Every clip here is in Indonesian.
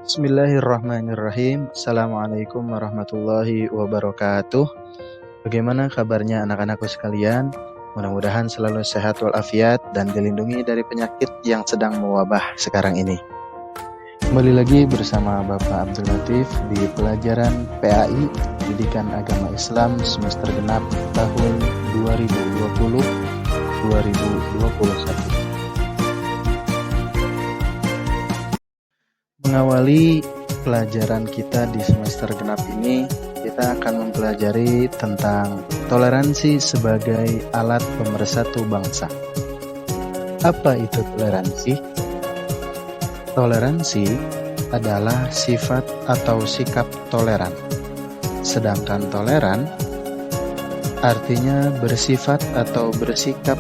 Bismillahirrahmanirrahim. Assalamualaikum warahmatullahi wabarakatuh. Bagaimana kabarnya anak-anakku sekalian? Mudah-mudahan selalu sehat walafiat dan dilindungi dari penyakit yang sedang mewabah sekarang ini. Kembali lagi bersama Bapak Abdul Latif di pelajaran PAI Pendidikan Agama Islam semester genap tahun 2020-2021. Mengawali pelajaran kita di semester genap ini, kita akan mempelajari tentang toleransi sebagai alat pemersatu bangsa. Apa itu toleransi? Toleransi adalah sifat atau sikap toleran. Sedangkan toleran artinya bersifat atau bersikap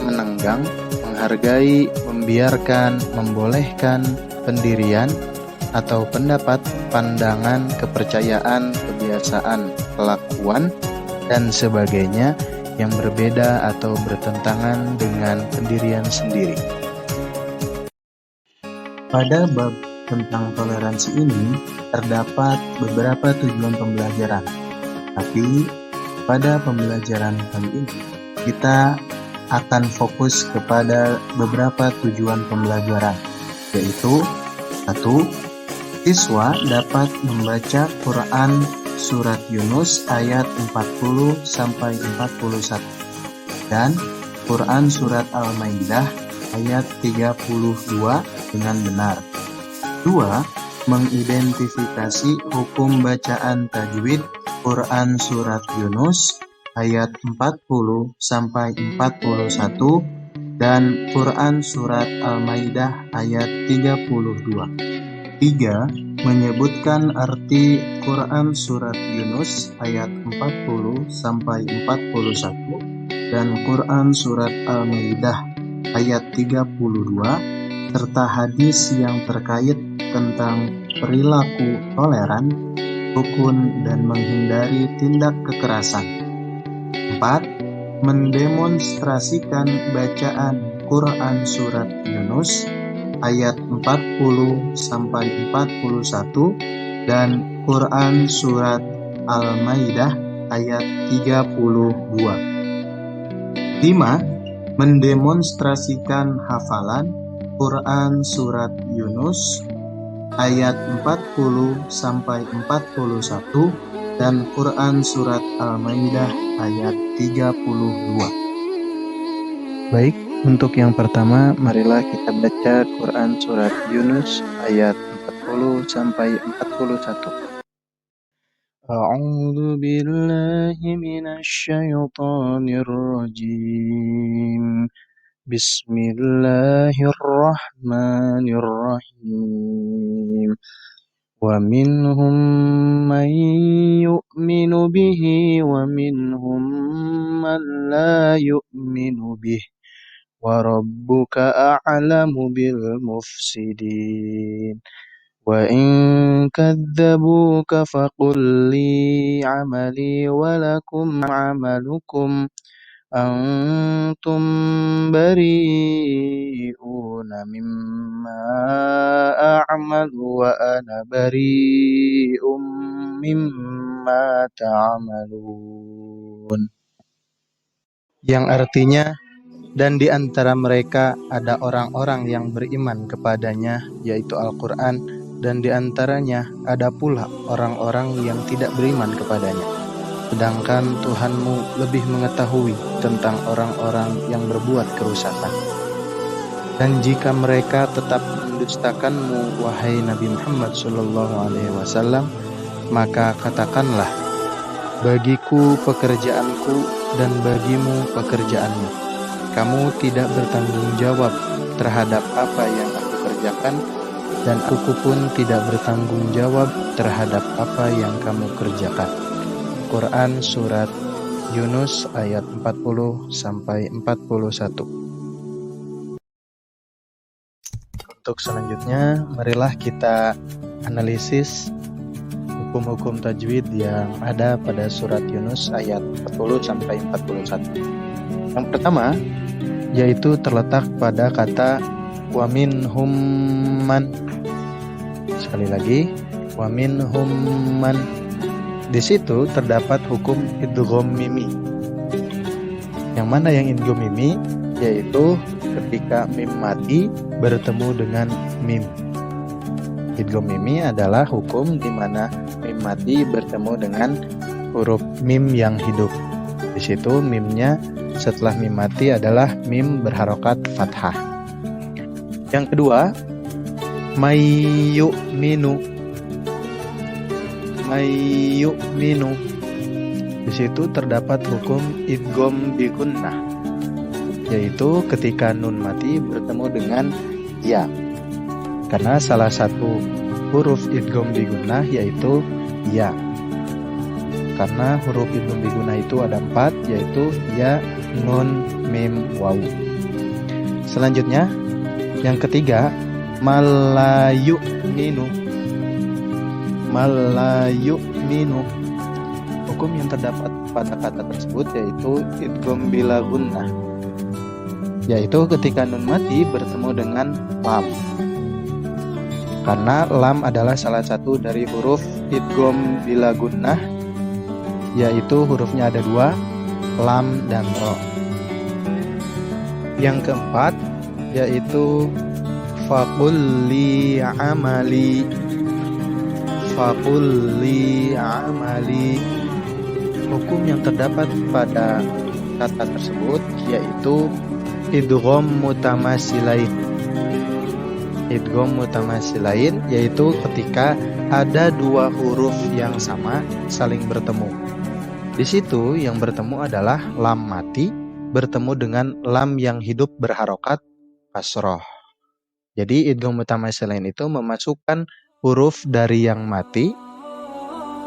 menenggang, menghargai, membiarkan, membolehkan pendirian atau pendapat, pandangan, kepercayaan, kebiasaan, kelakuan, dan sebagainya yang berbeda atau bertentangan dengan pendirian sendiri. Pada bab tentang toleransi ini terdapat beberapa tujuan pembelajaran. Tapi pada pembelajaran kali ini kita akan fokus kepada beberapa tujuan pembelajaran, yaitu 1. Siswa dapat membaca Quran Surat Yunus ayat 40-41 dan Quran Surat Al-Maidah ayat 32 dengan benar. 2. Mengidentifikasi hukum bacaan tajwid Quran Surat Yunus ayat 40-41 dan Quran Surat Al-Maidah ayat 32. 3. Menyebutkan arti Quran Surat Yunus ayat 40-41 dan Quran Surat Al-Maidah ayat 32 serta hadis yang terkait tentang perilaku toleran, rukun, dan menghindari tindak kekerasan. 4. Mendemonstrasikan bacaan Quran Surat Yunus ayat 40-41 dan Quran Surat Al-Maidah ayat 32. 5. Mendemonstrasikan hafalan Quran Surat Yunus ayat 40-41 dan Quran Surat Al-Maidah ayat 32. Baik, untuk yang pertama, marilah kita baca Quran Surat Yunus ayat 40-41. A'udzu billahi minasyaitonir rajim. Bismillahirrahmanirrahim. Wa minhum man yu'minu bihi wa minhum man la yu'minu bihi wa rabbuka a'lamu bil mufsidin. Wa in kadzabuka faqul li 'amali wa lakum 'amalukum antum bari'una mimma a'malu wa ana bari'um mimma ta'malun. Yang artinya, dan di antara mereka ada orang-orang yang beriman kepadanya, yaitu Al-Quran, dan di antaranya ada pula orang-orang yang tidak beriman kepadanya. Sedangkan Tuhanmu lebih mengetahui tentang orang-orang yang berbuat kerusakan. Dan jika mereka tetap mendustakanmu, wahai Nabi Muhammad SAW, maka katakanlah, bagiku pekerjaanku dan bagimu pekerjaanmu. Kamu tidak bertanggung jawab terhadap apa yang aku kerjakan, dan aku pun tidak bertanggung jawab terhadap apa yang kamu kerjakan. Quran Surat Yunus ayat 40-41. Untuk selanjutnya, marilah kita analisis hukum-hukum tajwid yang ada pada surat Yunus ayat 40-41. Yang pertama, yaitu terletak pada kata wa minhum man. Sekali lagi, wa minhum man. Di situ terdapat hukum idgham mimi. Yang mana yang idgham mimi? Yaitu ketika mim mati bertemu dengan mim. Idgham mimi adalah hukum di mana mim mati bertemu dengan huruf mim yang hidup. Di situ mimnya setelah mim mati adalah mim berharokat fathah. Yang kedua, mayyu'minu. Mayyu'minu. Di situ terdapat hukum idgham bi gunnah, yaitu ketika nun mati bertemu dengan ya. Karena salah satu huruf idgham bi gunnah yaitu ya. Karena huruf idgham bi gunnah itu ada 4, yaitu ya, nun, mim, waw. Selanjutnya, yang ketiga, malayu'minu. Malayu'minu. Hukum yang terdapat pada kata tersebut yaitu idgham bila gunnah, yaitu ketika nun mati bertemu dengan lam. Karena lam adalah salah satu dari huruf idgham bila gunnah, yaitu hurufnya ada 2, lam dan ro. Yang keempat yaitu faqulli amali. Faqulli amali. Hukum yang terdapat pada kata tersebut yaitu idgham mutamasilain. Idgham mutamasilain yaitu ketika ada 2 huruf yang sama saling bertemu. Di situ yang bertemu adalah lam mati bertemu dengan lam yang hidup berharokat kasroh. Jadi idgham mutamasilain itu memasukkan huruf dari yang mati,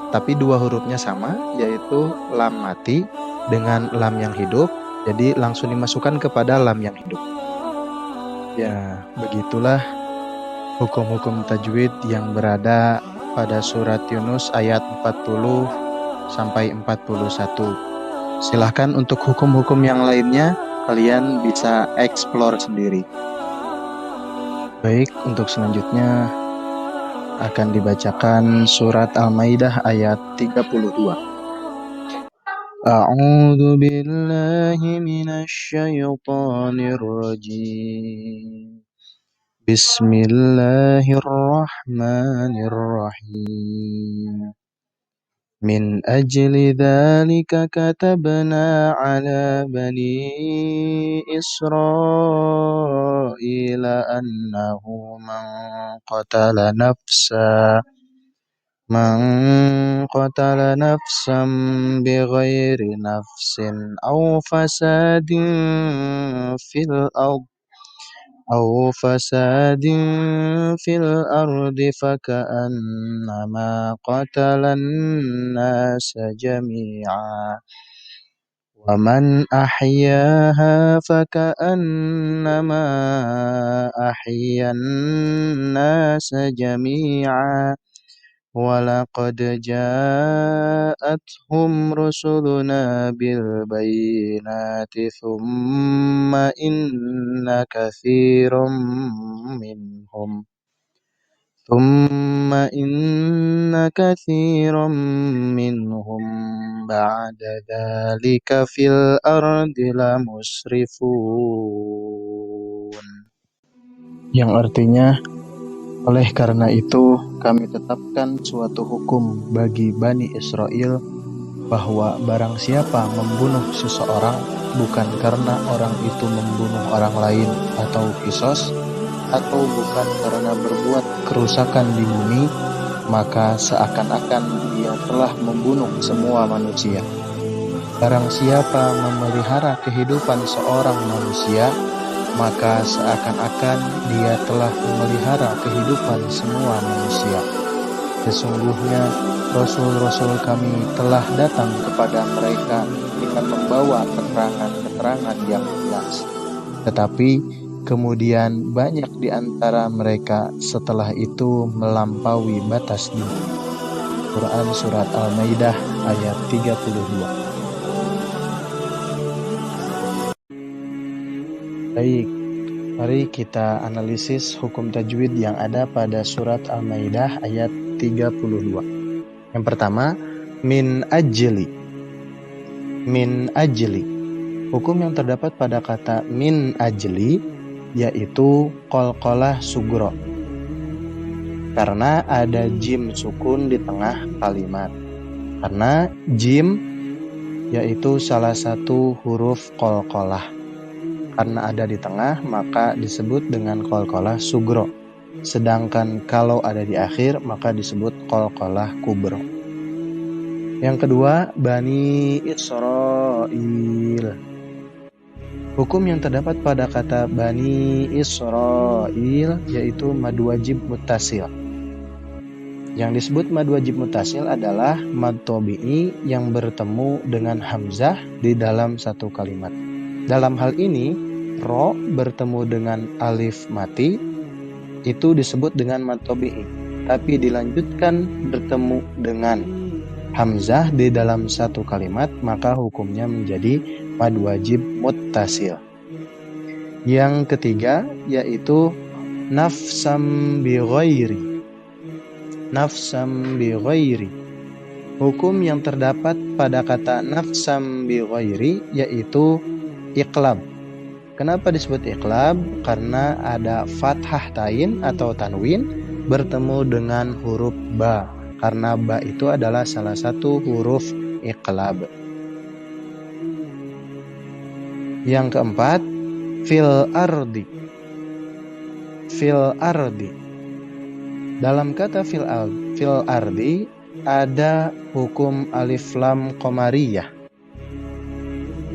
tapi 2 hurufnya sama, yaitu lam mati dengan lam yang hidup. Jadi langsung dimasukkan kepada lam yang hidup. Ya, begitulah hukum-hukum tajwid yang berada pada surat Yunus ayat 40 sampai 41. Silahkan untuk hukum-hukum yang lainnya kalian bisa explore sendiri. Baik, untuk selanjutnya akan dibacakan surat Al-Maidah ayat 32. A'udzu billahi minasy syaithanir rajim. Bismillahirrahmanirrahim. Min ajli dzalika katabna ala bani Israila annahu man qatala nafsan bighairi nafsin aw fasadin fil ardi faka'annama qatalan nasa jami'a wa man ahyaha faka'annama ahyan nasa jami'a wa laqad ja'athum rusuluna bil bayyinati thumma inna katsiran minhum ba'da dzalika fil ardi lamusrifun. Yang artinya, oleh karena itu kami tetapkan suatu hukum bagi Bani Israel bahwa barang siapa membunuh seseorang bukan karena orang itu membunuh orang lain atau kisos, atau bukan karena berbuat kerusakan di bumi, maka seakan-akan dia telah membunuh semua manusia. Barang siapa memelihara kehidupan seorang manusia, maka seakan-akan dia telah memelihara kehidupan semua manusia. Sesungguhnya Rasul-Rasul kami telah datang kepada mereka dengan membawa keterangan-keterangan yang jelas. Tetapi kemudian banyak di antara mereka setelah itu melampaui batas ini. Quran Surat Al-Maidah ayat 32. Baik, Mari kita analisis hukum tajwid yang ada pada surat Al-Maidah ayat 32. Yang pertama, min ajli. Min ajli. Hukum yang terdapat pada kata min ajli yaitu qalqalah sugro. Karena ada jim sukun di tengah kalimat. Karena jim yaitu salah satu huruf qalqalah. Karena ada di tengah maka disebut dengan qalqalah sugro. Sedangkan kalau ada di akhir maka disebut qalqalah kubro. Yang kedua, Bani Israil. Hukum yang terdapat pada kata Bani Israil yaitu mad wajib muttasil. Yang disebut mad wajib muttasil adalah mad tabi'i yang bertemu dengan hamzah di dalam satu kalimat. Dalam hal ini, ro bertemu dengan alif mati itu disebut dengan mad tabi'i. Tapi dilanjutkan bertemu dengan hamzah di dalam satu kalimat, maka hukumnya menjadi mad wajib muttasil. Yang ketiga yaitu nafsam bi ghairi. Nafsam bi ghairi. Hukum yang terdapat pada kata nafsam bi ghairi yaitu iqlab. Kenapa disebut iqlab? Karena ada fathah tain atau tanwin bertemu dengan huruf ba. Karena ba itu adalah salah satu huruf iqlab. Yang keempat, fil ardi. Fil ardi. Dalam kata fil ardi ada hukum alif lam qamariyah.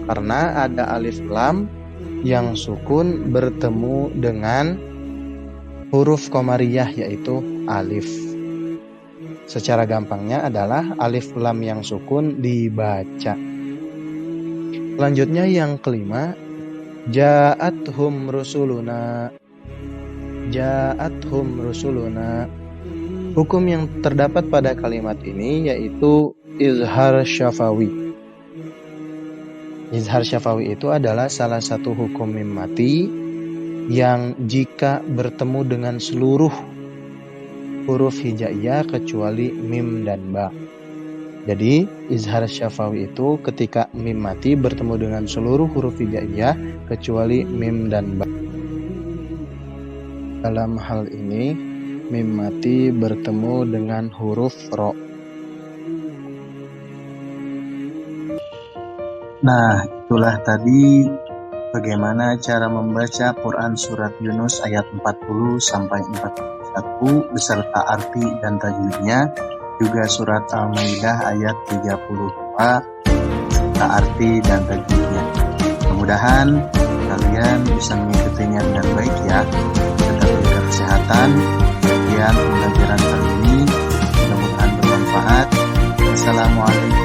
Karena ada alif lam yang sukun bertemu dengan huruf qamariyah yaitu alif. Secara gampangnya adalah alif lam yang sukun dibaca. Selanjutnya yang kelima, ja'athum rusuluna. Ja'athum rusuluna. Hukum yang terdapat pada kalimat ini yaitu izhar syafawi. Izhar syafawi itu adalah salah satu hukum mim mati yang jika bertemu dengan seluruh huruf hijaiyah kecuali mim dan ba. Jadi izhar syafawi itu ketika mim mati bertemu dengan seluruh huruf hijaiyah kecuali mim dan ba. Dalam hal ini mim mati bertemu dengan huruf ro. Nah, itulah tadi bagaimana cara membaca Quran surat Yunus ayat 40 sampai 41 beserta arti dan tajwidnya, juga surat Al-Maidah ayat 32 beserta arti dan tajwidnya. Mudah-mudahan kalian bisa mengikutinya dengan baik ya. Tetap jaga kesehatan. Sekian pembelajaran kali ini, mudah-mudahan bermanfaat. Assalamualaikum